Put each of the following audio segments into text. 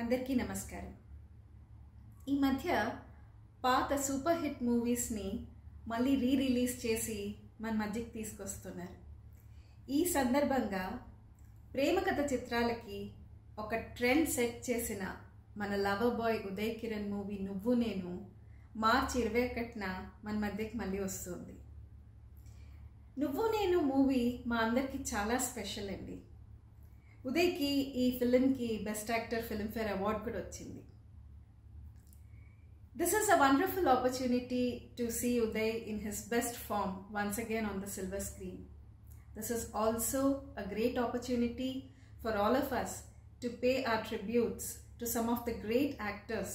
అందరికీ నమస్కారం. ఈ మధ్య పాత సూపర్ హిట్ మూవీస్ని మళ్ళీ రిలీజ్ చేసి మన మధ్యకి తీసుకొస్తున్నారు. ఈ సందర్భంగా ప్రేమ కథ చిత్రాలకి ఒక ట్రెండ్ సెట్ చేసిన మన lover boy Uday Kiran movie నువ్వు నేను మార్చి 21న మన మధ్యకి మళ్ళీ వస్తుంది. నువ్వు నేను మూవీ మా అందరికీ చాలా స్పెషల్ అండి. ఉదయ్కి ఈ ఫిలింకి బెస్ట్ యాక్టర్ ఫిల్మ్ఫేర్ అవార్డ్ కూడా వచ్చింది. This is a wonderful opportunity to see Uday in his best form once again on the silver screen. This is also a great opportunity for all of us to pay our tributes to some of the great actors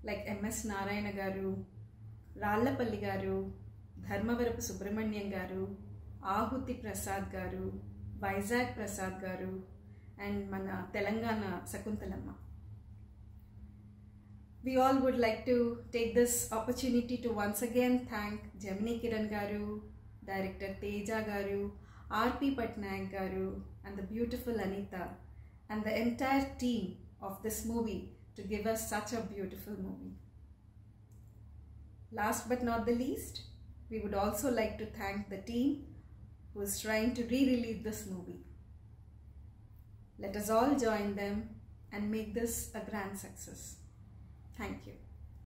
like M.S. Narayana garu, Rallapalli garu, Dharmavarapu Subramaniam garu, Ahuti Prasad garu, Vizag Prasad garu, and mana Telangana Sakuntalamma. We all would like to take this opportunity to once again thank Gemini Kiran garu, director Teja garu, R.P. Patnaik garu, and the beautiful Anita, and the entire team of this movie to give us such a beautiful movie. Last but not the least, we would also like to thank the team who is trying to re-release this movie. Let us all join them and make this a grand success. Thank you.